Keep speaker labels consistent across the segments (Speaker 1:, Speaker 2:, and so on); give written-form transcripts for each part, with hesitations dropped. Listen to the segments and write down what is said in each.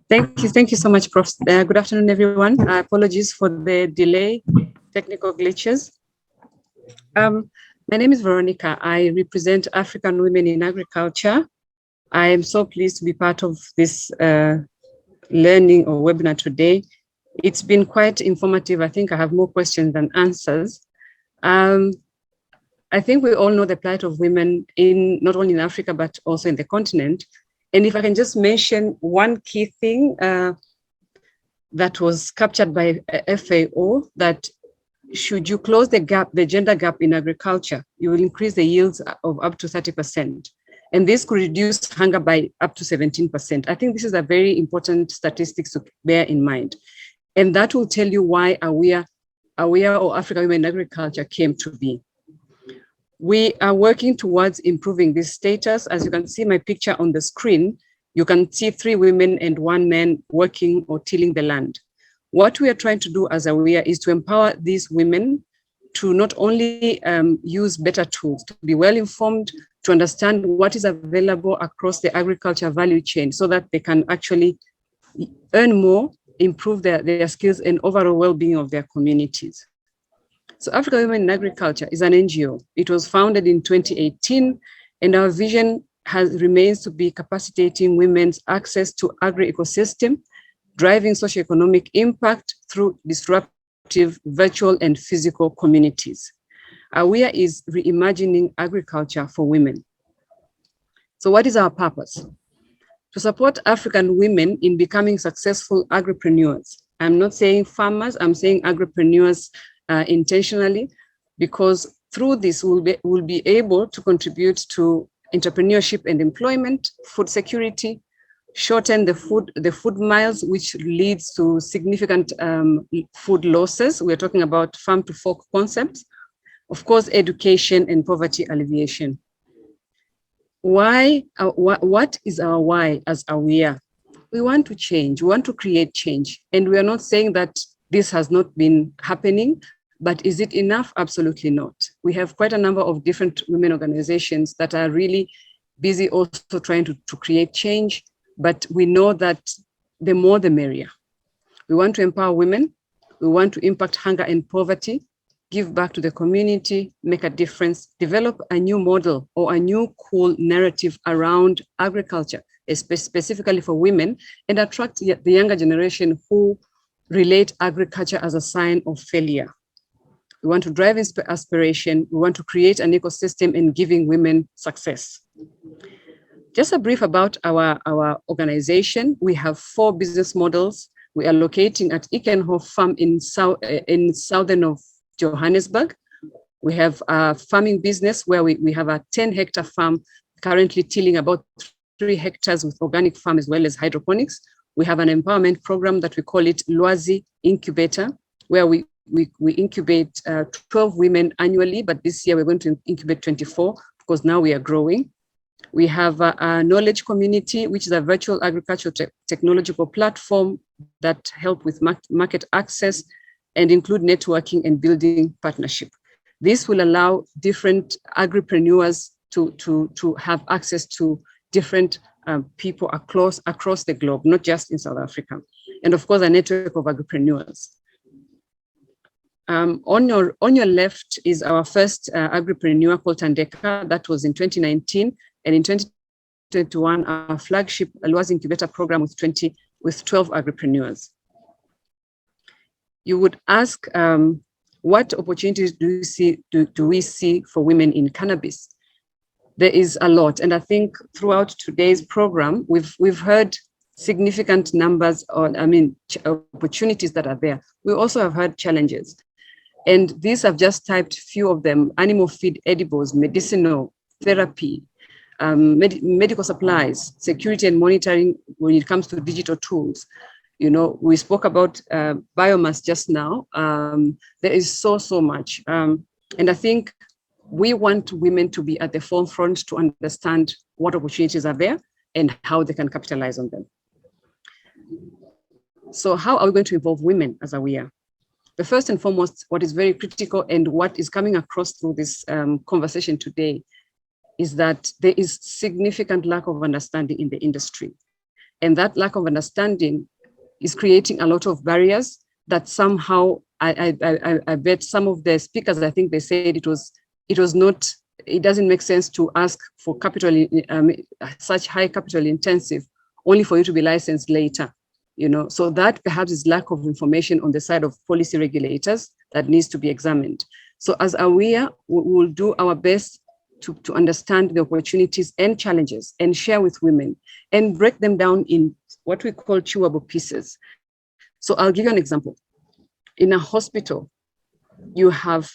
Speaker 1: Thank you so much, Prof. Good afternoon, everyone. Apologies for the delay, technical glitches. My name is Veronica. I represent African Women in Agriculture. I am so pleased to be part of this learning or webinar today. It's been quite informative. I think I have more questions than answers. I think we all know the plight of women in not only in Africa, but also in the continent. And if I can just mention one key thing that was captured by FAO, that should you close the gap, the gender gap in agriculture, you will increase the yields of up to 30%. And this could reduce hunger by up to 17%. I think this is a very important statistics to bear in mind. And that will tell you why Aware or African Women in Agriculture came to be. We are working towards improving this status. As you can see my picture on the screen, you can see 3 women and 1 man working or tilling the land. What we are trying to do as Aware is to empower these women to not only use better tools, to be well informed, to understand what is available across the agriculture value chain so that they can actually earn more, improve their skills and overall well-being of their communities. So African Women in Agriculture is an NGO. It was founded in 2018, and our vision remains to be capacitating women's access to agri-ecosystem, driving socioeconomic impact through disruptive virtual and physical communities. Aware is reimagining agriculture for women. So what is our purpose? To support African women in becoming successful agripreneurs. I'm not saying farmers, I'm saying agripreneurs intentionally, because through this we'll be able to contribute to entrepreneurship and employment, food security, shorten the food miles, which leads to significant food losses. We're talking about farm to fork concepts, of course, education and poverty alleviation. Why? What is our why as Aware? We want to change, we want to create change. And we are not saying that this has not been happening, but is it enough? Absolutely not. We have quite a number of different women organizations that are really busy also trying to create change, but we know that the more the merrier. We want to empower women, we want to impact hunger and poverty, give back to the community, make a difference, develop a new model or a new cool narrative around agriculture, specifically for women, and attract the younger generation who relate agriculture as a sign of failure. We want to drive aspiration. We want to create an ecosystem in giving women success. Just a brief about our organization. We have 4 business models. We are locating at Ikenhof Farm in southern of Johannesburg. We have a farming business where we have a 10-hectare farm currently tilling about 3 hectares with organic farm as well as hydroponics. We have an empowerment program that we call it Lwazi Incubator, where we incubate 12 women annually, but this year we're going to incubate 24 because now we are growing. We have a knowledge community, which is a virtual agricultural technological platform that help with market access and include networking and building partnership. This will allow different agripreneurs to have access to different people across the globe, not just in South Africa. And of course, a network of agripreneurs. On your left is our first agripreneur called Tandeka. That was in 2019. And in 2021, our flagship Lwazi Incubator program with 12 agripreneurs. You would ask, what opportunities do we see for women in cannabis? There is a lot. And I think throughout today's program, we've heard significant numbers on, opportunities that are there. We also have heard challenges. And these I've just typed a few of them: animal feed edibles, medicinal therapy, medical supplies, security and monitoring when it comes to digital tools. You know, we spoke about biomass just now. There is so much. And I think we want women to be at the forefront to understand what opportunities are there and how they can capitalize on them. So how are we going to involve women as Aware? The first and foremost, what is very critical and what is coming across through this conversation today is that there is significant lack of understanding in the industry. And that lack of understanding is creating a lot of barriers that somehow, I bet some of the speakers, I think they said it doesn't make sense to ask for capital, such high capital intensive, only for you to be licensed later. So that perhaps is lack of information on the side of policy regulators that needs to be examined. So as AWIA, we will do our best to understand the opportunities and challenges and share with women and break them down in what we call chewable pieces. So I'll give you an example. In a hospital, you have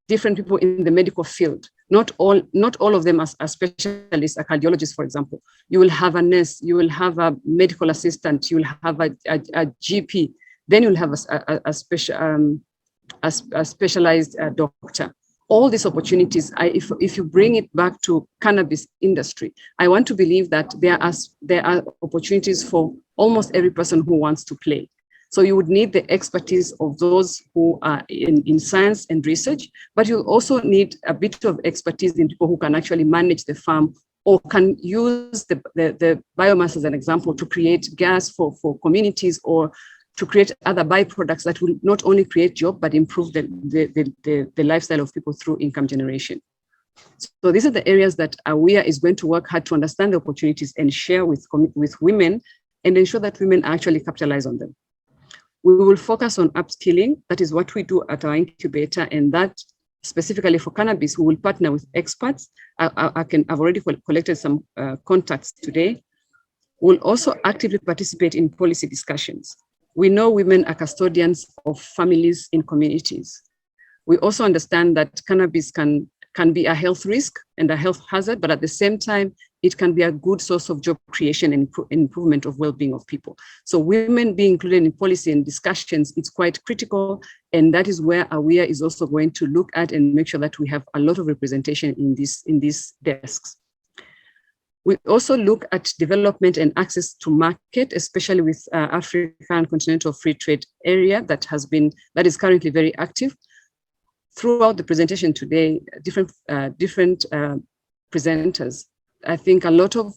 Speaker 1: different people in the medical field. Not all of them are specialists, a cardiologist, for example. You will have a nurse, you will have a medical assistant, you will have a GP, then you'll have a specialized doctor. All these opportunities, if you bring it back to cannabis industry, I want to believe that there are opportunities for almost every person who wants to play. So you would need the expertise of those who are in science and research, but you also need a bit of expertise in people who can actually manage the farm or can use the biomass as an example to create gas for communities or to create other byproducts that will not only create jobs, but improve the lifestyle of people through income generation. So these are the areas that AWIA is going to work hard to understand the opportunities and share with women and ensure that women actually capitalize on them. We will focus on upskilling. That is what we do at our incubator, and that specifically for cannabis, we will partner with experts. I've already collected some contacts today. We'll also actively participate in policy discussions. We know women are custodians of families in communities. We also understand that cannabis can be a health risk and a health hazard, but at the same time, it can be a good source of job creation and improvement of well-being of people. So women being included in policy and discussions, it's quite critical. And that is where AWIA is also going to look at and make sure that we have a lot of representation in these desks. We also look at development and access to market, especially with African Continental Free Trade Area that is currently very active. Throughout the presentation today, different presenters, I think a lot of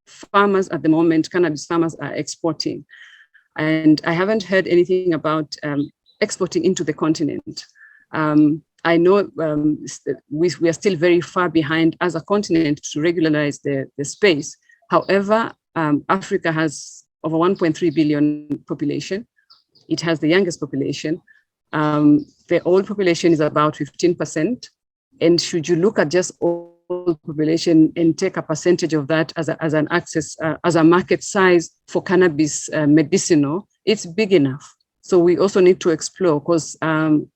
Speaker 1: farmers at the moment, cannabis farmers, are exporting. And I haven't heard anything about exporting into the continent. I know we are still very far behind as a continent to regularize the space. However, Africa has over 1.3 billion population. It has the youngest population. The old population is about 15%. And should you look at just old population and take a percentage of that as an access, as a market size for cannabis medicinal, it's big enough. So we also need to explore, because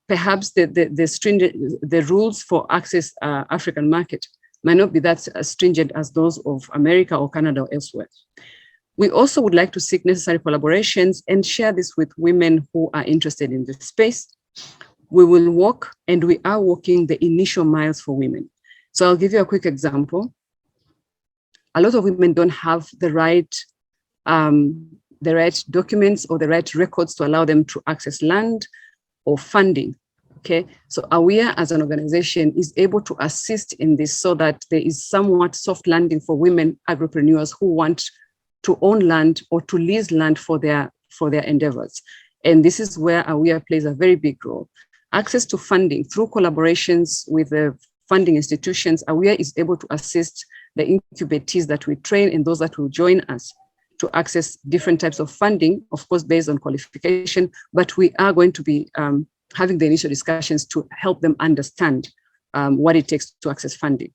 Speaker 1: perhaps the rules for access African market might not be that stringent as those of America or Canada or elsewhere. We also would like to seek necessary collaborations and share this with women who are interested in this space. We will walk, and we are walking, the initial miles for women. So I'll give you a quick example. A lot of women don't have the right documents or the right records to allow them to access land or funding. Okay, so AWIA as an organization is able to assist in this so that there is somewhat soft landing for women agripreneurs who want to own land or to lease land for their endeavors. And this is where AWIA plays a very big role. Access to funding through collaborations with the funding institutions, AWIA is able to assist the incubatees that we train and those that will join us to access different types of funding, of course, based on qualification, but we are going to be having the initial discussions to help them understand what it takes to access funding.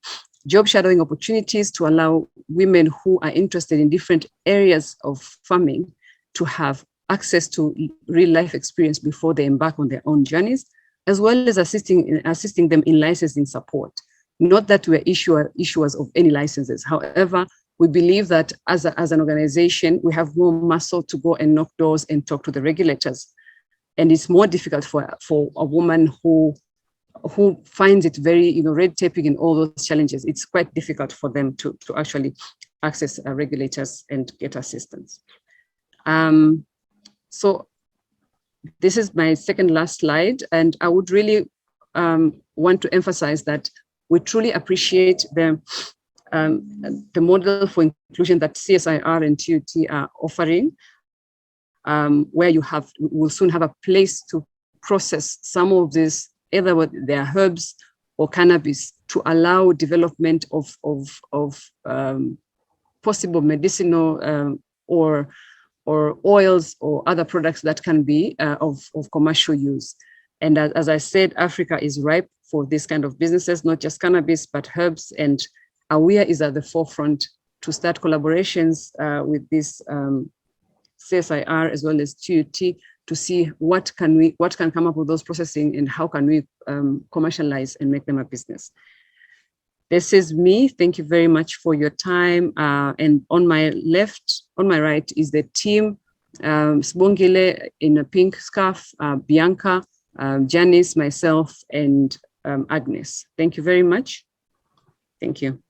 Speaker 1: Job shadowing opportunities to allow women who are interested in different areas of farming to have access to real life experience before they embark on their own journeys, as well as assisting them in licensing support. Not that we're issuers of any licenses. However, we believe that as an organization, we have more muscle to go and knock doors and talk to the regulators. And it's more difficult for a woman who finds it very, red taping and all those challenges. It's quite difficult for them to actually access regulators and get assistance. So this is my second last slide, and I would really want to emphasize that we truly appreciate the the model for inclusion that CSIR and TUT are offering, where we'll soon have a place to process some of this, either with their herbs or cannabis, to allow development of possible medicinal or oils or other products that can be of commercial use. And as I said, Africa is ripe for this kind of businesses, not just cannabis, but herbs. And AWIA is at the forefront to start collaborations with this CSIR as well as TUT to see what can come up with those processing and how can we commercialize and make them a business. This is me. Thank you very much for your time. And on my right is the team, Sbongile in a pink scarf, Bianca, Janice, myself, and Agnes. Thank you very much. Thank you.